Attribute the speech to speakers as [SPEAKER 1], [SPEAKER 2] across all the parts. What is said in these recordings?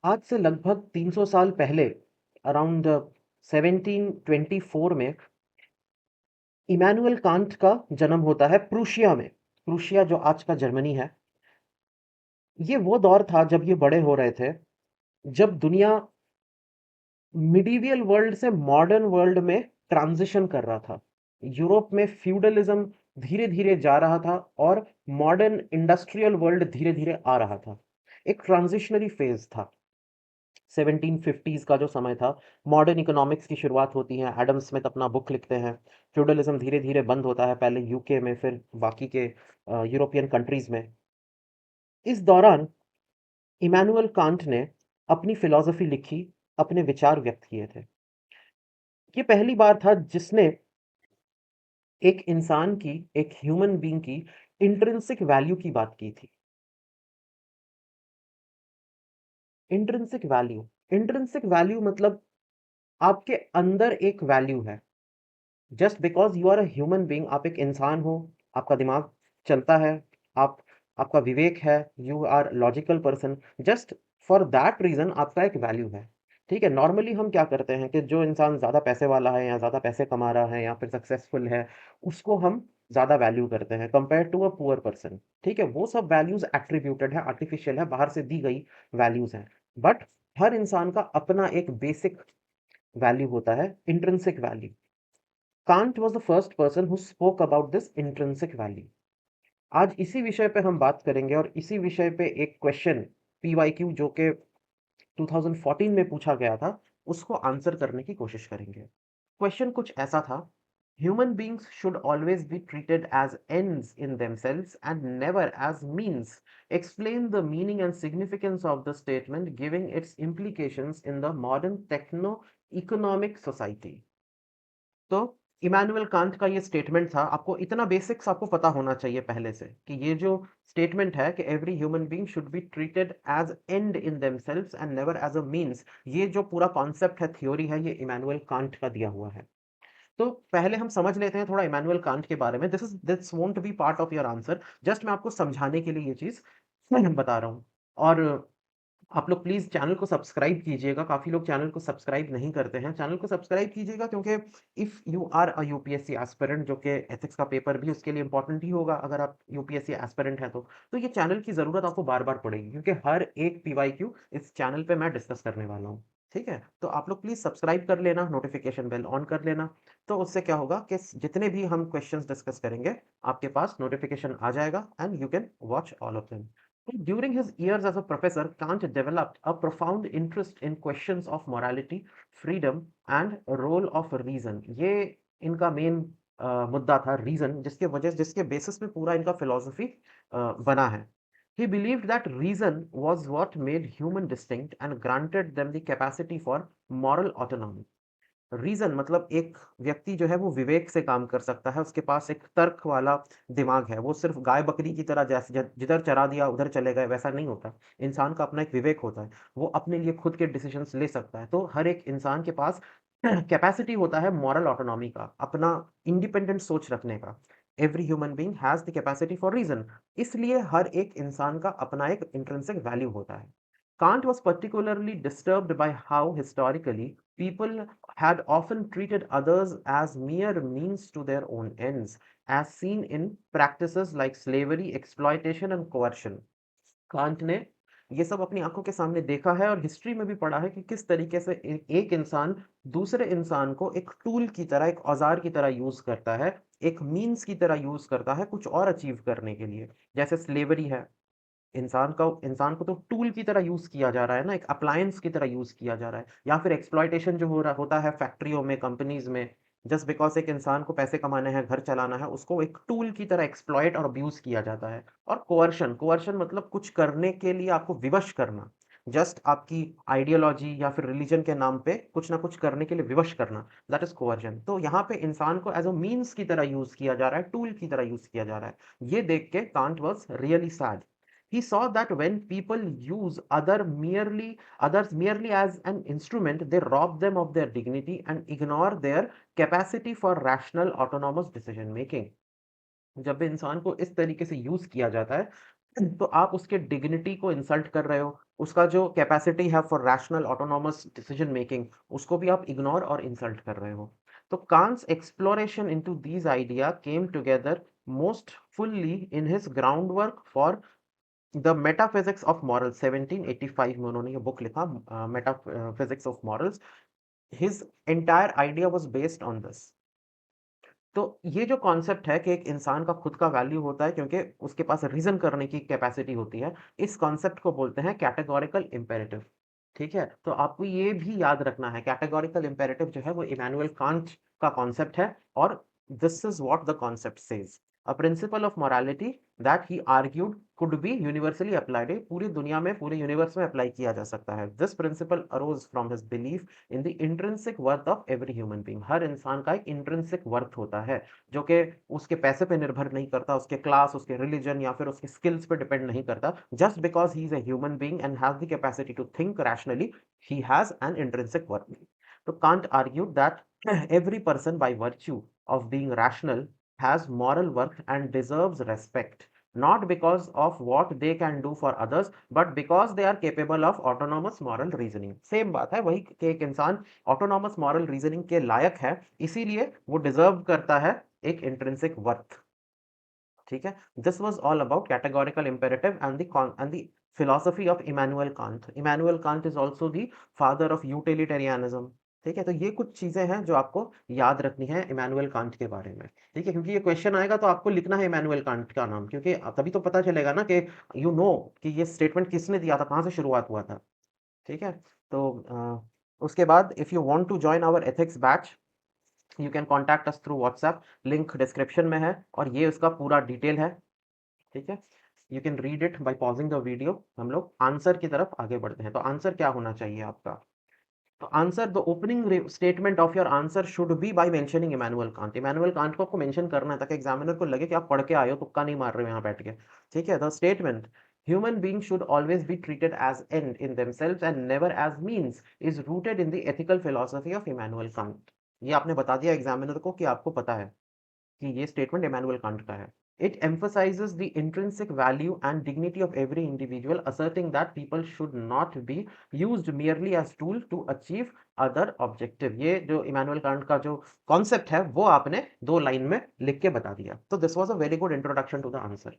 [SPEAKER 1] आज से लगभग 300 साल पहले अराउंड 1724 में इमैनुअल कांट का जन्म होता है प्रूशिया में। प्रूशिया जो आज का जर्मनी है। ये वो दौर था जब ये बड़े हो रहे थे, जब दुनिया मिडीवियल वर्ल्ड से मॉडर्न वर्ल्ड में ट्रांजिशन कर रहा था। यूरोप में फ्यूडलिज्म धीरे-धीरे जा रहा था और मॉडर्न इंडस्ट्रियल वर्ल्ड धीरे-धीरे आ रहा था। एक ट्रांजिशनरी फेज़ था। 1750s का जो समय था, मॉडर्न इकोनॉमिक्स की शुरुआत होती है। एडम स्मिथ अपना बुक लिखते हैं। फ्यूडलिज्म धीरे-धीरे बंद होता है, पहले यूके में, फिर बाकी के यूरोपियन कंट्रीज़ में। इस दौरान इमैनुअल कांट ने अपनी फिलॉसफी लिखी, अपने विचार व्यक्त किए थे। ये पहली बार था जिसने एक इंसान की, एक ह्यूमन बीइंग की इंट्रिंसिक वैल्यू की बात की थी। इंट्रिंसिक वैल्यू मतलब आपके अंदर एक वैल्यू है। Just because you are a human being, आप एक इंसान हो, आपका दिमाग चलता है, आप आपका विवेक है, you are logical person, just for that reason आपका एक वैल्यू है। ठीक है? नॉर्मली हम क्या करते हैं कि जो इंसान ज़्यादा पैसे वाला है या ज़्यादा पैसे कमा रहा है या फिर सक्सेसफुल है, उसको हम ज़्यादा वैल्यू करते हैं compared to a poor person. ठीक है? वो सब वैल्यूज़ एट्रिब्यूटेड है, आर्टिफिशियल है, बाहर से दी गई वैल्यूज़ हैं। बट हर इंसान का अपना एक बेसिक वैल्यू होता है, intrinsic value. Can't was the first person who spoke about this intrinsic value। आज इसी विषय पे हम बात करेंगे और इसी विषय पे एक क्वेश्चन पीवाईक्यू जो कि 2014 में पूछा गया था, उसको आंसर करने की कोशिश करेंगे। क्वेश्चन कुछ ऐसा था, human beings should always be treated as ends in themselves and never as means। Explain the meaning and significance of the statement giving its implications in the modern techno economic society। तो Immanuel Kant का ये statement था। आपको इतना basics आपको पता होना चाहिए पहले से कि ये जो स्टेटमेंट है कि every human being should be treated as end in themselves and never as a means, ये जो पूरा कॉन्सेप्ट है, थ्योरी है, ये इमैनुअल कांट का दिया हुआ है। तो पहले हम समझ लेते हैं थोड़ा इमैनुअल कांट के बारे में। This won't be part of your answer, just मैं आपको समझाने के लिए ये चीज बता रहा हूँ। और आप लोग प्लीज़ चैनल को सब्सक्राइब कीजिएगा। काफ़ी लोग चैनल को सब्सक्राइब नहीं करते हैं। चैनल को सब्सक्राइब कीजिएगा क्योंकि if you are a UPSC aspirant, जो कि एथिक्स का पेपर भी उसके लिए इम्पोर्टेंट ही होगा अगर आप यूपीएससी एस्पिरेंट हैं तो ये चैनल की ज़रूरत आपको बार-बार पड़ेगी क्योंकि हर एक पीवाईक्यू इस चैनल पे मैं डिस्कस करने वाला हूँ। ठीक है? तो आप लोग प्लीज़ सब्सक्राइब कर लेना, नोटिफ़िकेशन बेल ऑन कर लेना। तो उससे क्या होगा कि जितने भी हम क्वेश्चंस डिस्कस करेंगे, आपके पास नोटिफ़िकेशन आ जाएगा and you can watch all of them. During his years as a professor, Kant developed a profound interest in questions of morality, freedom and role of reason। ये इनका मेन मुद्दा था, reason, जिसके basis पे पूरा इनका philosophy बना है। He believed that reason was what made human distinct and granted them the capacity for moral autonomy। Reason मतलब एक व्यक्ति जो है वो विवेक से काम कर सकता है, उसके पास एक तर्क वाला दिमाग है, वो सिर्फ़ गाय-बकरी की तरह जैसे ज जिधर चरा दिया उधर चले गए वैसा नहीं होता। इंसान का अपना एक विवेक होता है, वो अपने लिए खुद के डिसीज़न्स ले सकता है। तो हर एक इंसान के पास कैपेसिटी होता है मॉरल ऑटोनॉमी का, अपना इंडिपेंडेंट सोच रखने का। Every human being has the capacity for reason. इसलिए हर एक इंसान का अपना एक इंट्रिंसिक वैल्यू होता है। Kant was particularly disturbed by how historically people had often treated others as mere means to their own ends, as seen in practices like slavery, exploitation and coercion। Can't ने ये सब अपनी आंखों के सामने देखा है और हिस्ट्री में भी पढ़ा है कि किस तरीके से एक इंसान दूसरे इंसान को एक टूल की तरह, एक औजार की तरह यूज करता है, एक मीन्स की तरह यूज करता है कुछ और अचीव करने के लिए। जैसे स्लेवरी है, इंसान को तो टूल की तरह यूज़ किया जा रहा है ना, एक अप्लायंस की तरह यूज़ किया जा रहा है। या फिर एक्सप्लॉइटेशन जो हो रहा होता है फैक्ट्रियों में, कंपनीज़ में, जस्ट बिकॉज़ एक इंसान को पैसे कमाने हैं, घर चलाना है, उसको एक टूल की तरह एक्सप्लॉइट और अब्यूज़ किया जाता है। और कोवर्शन मतलब कुछ करने के लिए आपको विवश करना। जस्ट आपकी आइडियोलॉजी या फिर रिलिजन के नाम पे कुछ ना कुछ करने के लिए विवश करना, दैट इज़ कोवर्जन। तो यहाँ पे इंसान को एज़ अ मीन्स की तरह यूज़ किया जा रहा है, टूल की तरह यूज़ किया जा रहा है। ये देख के can't was really sad. He saw that when people use others merely as an instrument, they rob them of their dignity and ignore their capacity for rational autonomous decision making। जब भी इंसान को इस तरीके से यूज किया जाता है, तो आप उसके डिग्निटी को इंसल्ट कर रहे हो, उसका जो कैपेसिटी है for rational autonomous decision making, उसको भी आप इग्नोर और इंसल्ट कर रहे हो। तो Kant's exploration into these idea came together most fully in his groundwork for the metaphysics of morals. 1785 में उन्होंने ये बुक लिखा, metaphysics of morals. His entire idea was based on this. तो ये जो कॉन्सेप्ट है कि एक इंसान का खुद का वैल्यू होता है क्योंकि उसके पास रीजन करने की कैपेसिटी होती है, इस कॉन्सेप्ट को बोलते हैं कैटेगोरिकल इम्पेरेटिव। ठीक है, तो आपको ये भी याद रखना है, कैटेगोरिकल इम्पेरेटिव जो है वो इमैनुअल कांट का कॉन्सेप्ट है, और this is what the concept says, a principle of morality that he argued could be universally applied. पूरी दुनिया में, पूरे यूनिवर्स में अप्लाई किया जा सकता है। This principle arose from his belief in the intrinsic worth of every human being. हर इंसान का एक इंट्रिंसिक वर्थ होता है जो कि उसके पैसे पे निर्भर नहीं करता, उसके क्लास, उसके रिलीजन या फिर उसके स्किल्स पे डिपेंड नहीं करता। Just because he is a human being and has the capacity to think rationally, he has an intrinsic worth. So Kant argued that every person by virtue of being rational has moral worth and deserves respect, not because of what they can do for others, but because they are capable of autonomous moral reasoning. Same बात है, वही कि एक इंसान autonomous moral reasoning के लायक है, इसीलिए वो डिजर्व करता है एक इंट्रिंसिक वर्थ। ठीक है, this was all about categorical imperative and the philosophy of Immanuel Kant. Immanuel Kant is also the father of utilitarianism. ठीक है, तो ये कुछ चीजें हैं जो आपको याद रखनी है इमैनुअल कांट के बारे में। ठीक है, क्योंकि ये क्वेश्चन आएगा तो आपको लिखना है इमैनुअल कांट का नाम, क्योंकि तभी तो पता चलेगा ना कि यू नो कि ये स्टेटमेंट किसने दिया था, कहाँ से शुरुआत हुआ था। ठीक है, तो उसके बाद if you want to join our ethics batch, you can contact us through WhatsApp, link description में है और ये उसका पूरा डिटेल है। ठीक है, you can read it by pausing the video. हम लोग आंसर की तरफ आगे बढ़ते हैं। तो आंसर क्या होना चाहिए आपका? तो answer, the opening statement of your answer should be by mentioning Immanuel Kant. Immanuel Kant को आपको मेंशन करना है ताकि एग्जामिनर को लगे कि आप पढ़ के आए हो, तुक्का नहीं मार रहे हो यहाँ बैठ के। ठीक है, the statement human being should always be treated as end in themselves and never as means is rooted in the ethical philosophy of Immanuel Kant. ये आपने बता दिया एग्जामिनर को कि आपको पता है कि ये स्टेटमेंट इमैनुअल कांट का है। It emphasizes the intrinsic value and dignity of every individual, asserting that people should not be used merely as tool to achieve other objective। ये जो इमैनुअल कांट का जो कॉन्सेप्ट है वो आपने 2 लाइन में लिख के बता दिया। तो this was a very good introduction to the answer.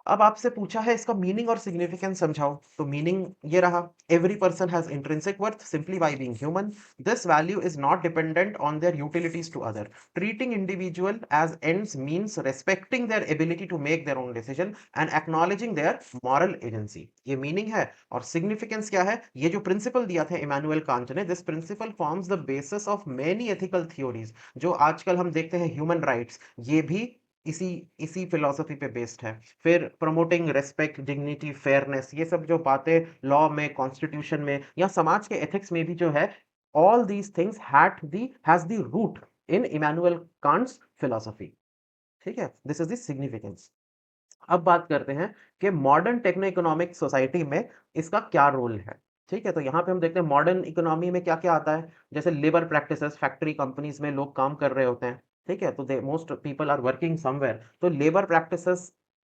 [SPEAKER 1] अब आपसे पूछा है इसका मीनिंग और सिग्निफिकेंस समझाओ। तो मीनिंग ये रहा, every person has intrinsic worth simply by being human. This value is not dependent on their utilities to other. Treating individual as ends means respecting their ability to make their own decision and acknowledging their moral agency. ये meaning है। और significance क्या है? ये जो principal दिया था Immanuel Kant ने, this principle forms the basis of many ethical theories. जो आजकल हम देखते हैं ह्यूमन राइट्स, ये भी इसी इसी फिलॉसफी पे बेस्ड है। फिर प्रमोटिंग रेस्पेक्ट, डिग्निटी, फेयरनेस, ये सब जो बातें लॉ में, कॉन्स्टिट्यूशन में या समाज के एथिक्स में भी जो है, all these things has the root in Immanuel Kant's philosophy. ठीक है, दिस इज द सिग्निफिकेंस। अब बात करते हैं कि मॉडर्न टेक्नो इकोनॉमिक सोसाइटी में इसका क्या रोल है। ठीक है, तो यहाँ पे हम देखते हैं मॉडर्न इकोनॉमी में क्या क्या आता है। जैसे लेबर प्रैक्टिसेस, फैक्ट्री कंपनीज में लोग काम कर रहे होते हैं। ठीक है, तो they most people are working somewhere, तो लेबर प्रैक्टिसेस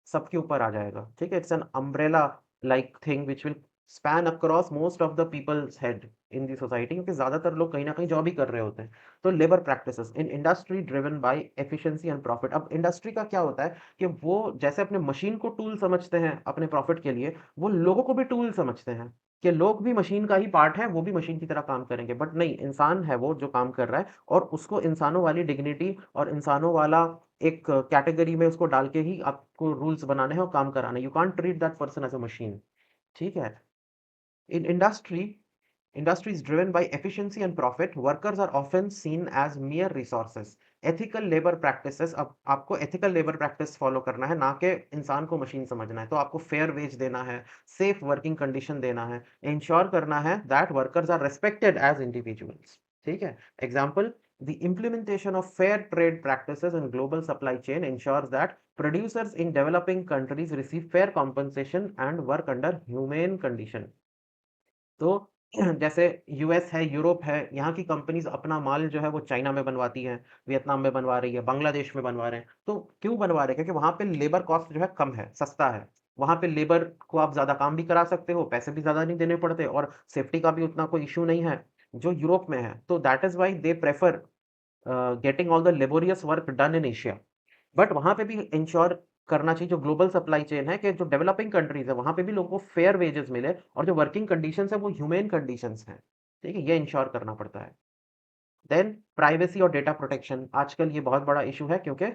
[SPEAKER 1] सबके ऊपर आ जाएगा। ठीक है, it's an umbrella like thing which will span across most of the people's head in the society, क्योंकि ज्यादातर लोग कहीं ना कहीं जॉब ही कर रहे होते हैं। तो labour practices in industry driven by efficiency and profit. अब इंडस्ट्री का क्या होता है कि वो जैसे अपने मशीन को टूल समझते हैं अपने प्रॉफिट के लिए, वो लोगों को भी टूल समझते हैं कि लोग भी मशीन का ही पार्ट है, वो भी मशीन की तरह काम करेंगे। बट नहीं, इंसान है वो जो काम कर रहा है, और उसको इंसानों वाली डिग्निटी और इंसानों वाला एक कैटेगरी में उसको डाल के ही आपको रूल्स बनाने हैं और काम कराना है। You can't treat that person as a machine. ठीक है, इन industries driven by efficiency and profit, workers are often seen as mere resources. Ethical labor practices, अब आपको ethical labor practice follow करना है, ना कि इंसान को मशीन समझना है। तो आपको fair wage देना है, safe working condition देना है, ensure करना है that workers are respected as individuals। ठीक है, example, the implementation of fair trade practices in global supply chain ensures that producers in developing countries receive fair compensation and work under humane condition। तो जैसे US है, Europe है, यहाँ की companies अपना माल जो है वो चाइना में बनवाती हैं, वियतनाम में बनवा रही है, बांग्लादेश में बनवा रहे हैं। तो क्यों बनवा रहे हैं? क्योंकि वहां पे लेबर कॉस्ट जो है कम है, सस्ता है। वहाँ पे लेबर को आप ज़्यादा काम भी करा सकते हो, पैसे भी ज़्यादा नहीं देने पड़ते और सेफ्टी का भी उतना कोई इश्यू नहीं है, जो यूरोप में है। तो that is why they prefer getting all the laborious work done in Asia. But वहाँ पे भी इंश्योर करना चाहिए जो ग्लोबल सप्लाई चेन है कि जो डेवलपिंग कंट्रीज़ है, वहाँ पे भी लोगों को फेयर वेजेस मिले और जो वर्किंग कंडीशंस है वो ह्यूमेन कंडीशंस हैं। ठीक है? ये इंश्योर करना पड़ता है। देन प्राइवेसी और डेटा प्रोटेक्शन आजकल ये बहुत बड़ा इश्यू है क्योंकि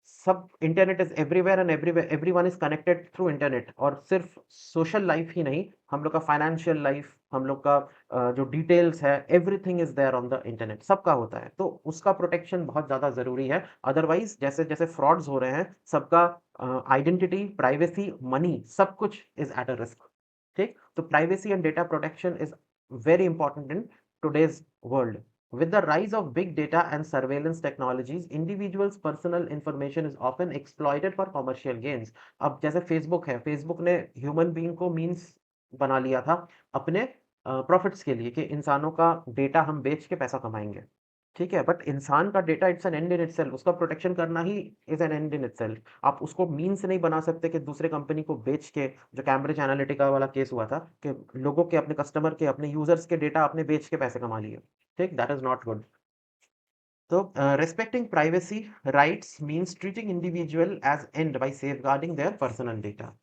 [SPEAKER 1] सब internet is everywhere and everyone is connected through internet और सिर्फ सोशल लाइफ ही नहीं, हम लोग का फाइनेंशियल लाइफ, हम लोग का जो डिटेल्स है, everything is there on the internet, सबका होता है, तो उसका प्रोटेक्शन बहुत ज़्यादा ज़रूरी है। अदरवाइज जैसे जैसे फ्रॉड्स हो रहे हैं, सबका आइडेंटिटी, प्राइवेसी, मनी, सब कुछ इज एट अ रिस्क। ठीक, तो privacy and data protection is very important in today's world. With the rise of big data and surveillance technologies, individuals' personal information is often exploited for commercial gains. अब जैसे Facebook है, Facebook ने human being को means बना लिया था अपने profits के लिए कि इंसानों का डेटा हम बेच के पैसा कमाएंगे। ठीक है, बट इंसान का data it's an end in itself, उसका प्रोटेक्शन करना he is an end in itself. आप उसको मीन्स नहीं बना सकते कि दूसरे कंपनी को बेच के, जो कैम्ब्रिज एनालिटिका वाला केस हुआ था कि लोगों के, अपने कस्टमर के, अपने यूजर्स के डेटा आपने बेच के पैसे कमा लिए। ठीक, दैट इज नॉट गुड। तो respecting privacy rights means treating individual as end by safeguarding their personal data.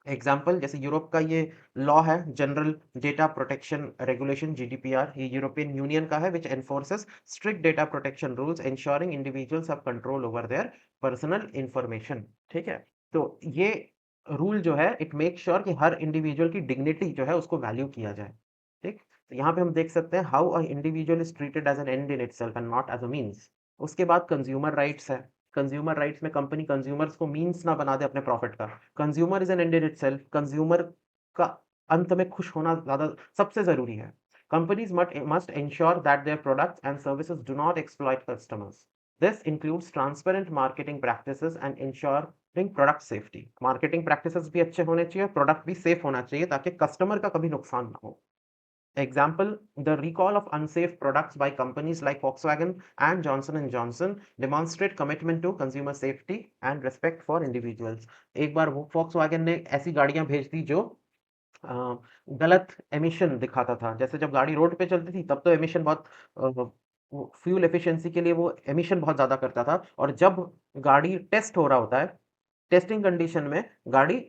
[SPEAKER 1] Example जैसे यूरोप का ये लॉ है, general data protection regulation, GDPR, ये यूरोपियन यूनियन का है, which enforces strict data protection rules ensuring individuals have control over their personal information. ठीक है, तो ये रूल जो है इट मेक श्योर कि हर इंडिविजुअल की डिग्निटी जो है उसको वैल्यू किया जाए। ठीक, तो यहाँ पे हम देख सकते हैं how a individual is treated as an end in itself and not as a means. उसके बाद कंज्यूमर राइट्स है। कंज्यूमर राइट्स में कंपनी कंज्यूमर्स को मीन्स ना बना दे अपने प्रॉफिट का। Consumer is an end in itself, consumer का अंत में खुश होना ज्यादा सबसे जरूरी है। Companies must ensure that their products and services do not exploit customers. This includes transparent marketing practices and ensuring product safety. Marketing practices भी अच्छे होने चाहिए, प्रोडक्ट भी सेफ होना चाहिए ताकि कस्टमर का कभी नुकसान ना हो। Example, the recall of unsafe products by companies like Volkswagen and Johnson and Johnson demonstrate commitment to consumer safety and respect for individuals. एक बार वो Volkswagen ने ऐसी गाड़ियां भेज दी जो गलत एमिशन दिखाता था। जैसे जब गाड़ी रोड पे चलती थी तब तो एमिशन बहुत फ्यूल एफिशिएंसी के लिए वो एमिशन बहुत ज़्यादा करता था, और जब गाड़ी टेस्ट हो रहा होता है, टेस्टिंग कंडीशन में गाड़ी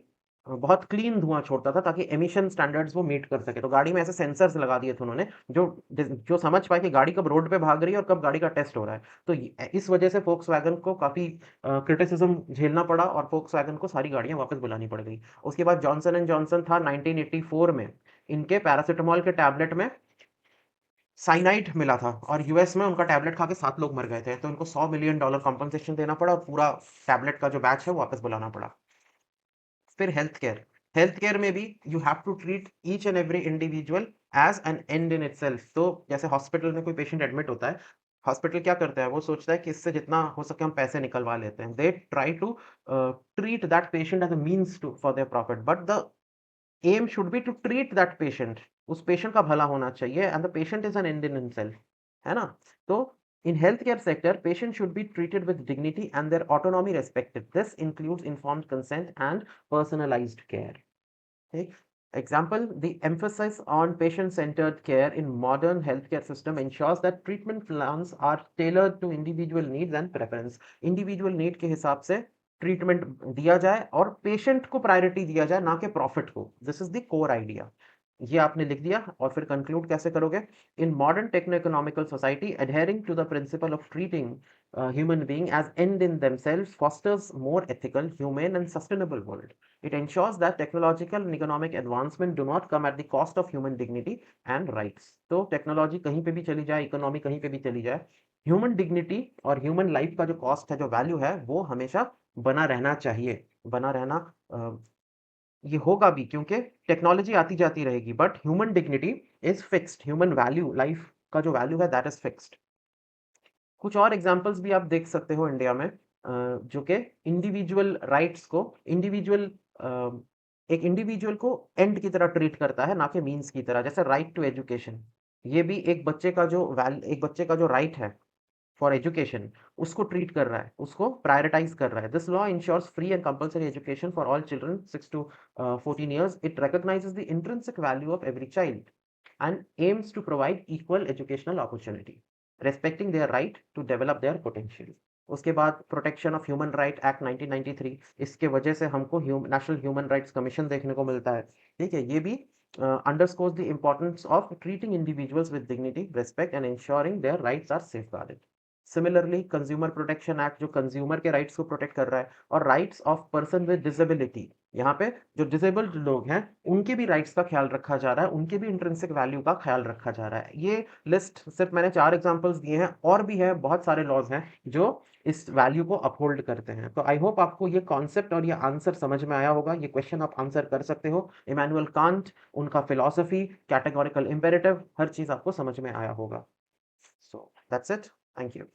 [SPEAKER 1] बहुत क्लीन धुआं छोड़ता था ताकि एमिशन स्टैंडर्ड्स वो मीट कर सके। तो गाड़ी में ऐसे सेंसर्स लगा दिए थे उन्होंने जो जो समझ पाए कि गाड़ी कब रोड पे भाग रही है और कब गाड़ी का टेस्ट हो रहा है। तो इस वजह से फोक्सवैगन को काफ़ी क्रिटिसिज्म झेलना पड़ा और फोक्सवैगन को सारी गाड़ियां वापस बुलानी पड़ गई। उसके बाद जॉनसन एंड जॉनसन था 1984 में, इनके पैरासिटामोल के टैबलेट में साइनाइड मिला था और यूएस में उनका टैबलेट खा के 7 लोग मर गए थे, तो उनको $100 मिलियन कंपनसेशन देना पड़ा और पूरा टैबलेट का जो बैच है वो वापस बुलाना पड़ा। फिर हेल्थ केयर, हेल्थ केयर में भी you have to treat each and every individual as an end in itself. तो जैसे हॉस्पिटल में कोई पेशेंट एडमिट होता है, हॉस्पिटल क्या करता है, वो सोचता है कि इससे जितना हो सके हम पैसे निकलवा लेते हैं। They try to treat that patient as a means to for their profit, but the aim should be to treat that patient. उस पेशेंट का भला होना चाहिए and the patient is an end in himself, है ना? तो in healthcare sector, patients should be treated with dignity and their autonomy respected. This includes informed consent and personalized care. Okay? Example, the emphasis on patient-centered care in modern healthcare system ensures that treatment plans are tailored to individual needs and preference. Individual need के हिसाब से treatment दिया जाए और patient को priority दिया जाए, ना कि प्रॉफिट को। This is the core idea. ये आपने लिख दिया और फिर कंक्लूड कैसे करोगे? In modern techno economical society, adhering to the principle of treating human being as end in themselves fosters more ethical, humane and sustainable world. It ensures that technological and economic advancement do not come at the cost of human dignity and rights. तो technology कहीं पे भी चली जाए, economy कहीं पे भी चली जाए, ह्यूमन डिग्निटी और ह्यूमन लाइफ का जो कॉस्ट है, जो वैल्यू है, वो हमेशा बना रहना चाहिए। बना रहना ये होगा भी क्योंकि टेक्नोलॉजी आती जाती रहेगी, but human dignity is fixed, human value, life का जो वैल्यू है दैट इज फिक्स्ड। कुछ और एग्जांपल्स भी आप देख सकते हो इंडिया में, जो कि इंडिविजुअल राइट्स को, इंडिविजुअल एक इंडिविजुअल को एंड की तरह ट्रीट करता है, ना कि मीन्स की तरह। जैसे राइट टू एजुकेशन, ये भी एक बच्चे का जो राइट है, फॉर एजुकेशन उसको ट्रीट कर रहा है, उसको प्रायोरिटाइज कर रहा है। This law ensures free and compulsory education for all children 6 to 14 years. It recognizes the intrinsic value of every child and aims to provide equal educational opportunity, respecting their right to develop their potential. उसके बाद protection of human right act 1993, इसके वजह से हमको national human rights commission देखने को मिलता है। ठीक है, ये भी underscores the importance of treating individuals with dignity, respect and ensuring their rights are safeguarded. Similarly consumer protection act जो कंज्यूमर के राइट्स को प्रोटेक्ट कर रहा है, और rights of person with disability, यहाँ पे जो डिसेबल्ड लोग हैं उनके भी राइट्स का ख्याल रखा जा रहा है, उनके भी इंट्रिंसिक वैल्यू का ख्याल रखा जा रहा है। ये लिस्ट सिर्फ मैंने 4 एग्जांपल्स दिए हैं, और भी है, बहुत सारे लॉज हैं जो इस वैल्यू को अपहोल्ड करते हैं। तो आई होप आपको ये कॉन्सेप्ट और ये आंसर समझ में आया होगा। ये क्वेश्चन आप आंसर कर सकते हो। इमैनुअल कांट, उनका फिलॉसफी, कैटेगोरिकल इंपेरेटिव, हर चीज आपको समझ में आया होगा। So that's it, thank you.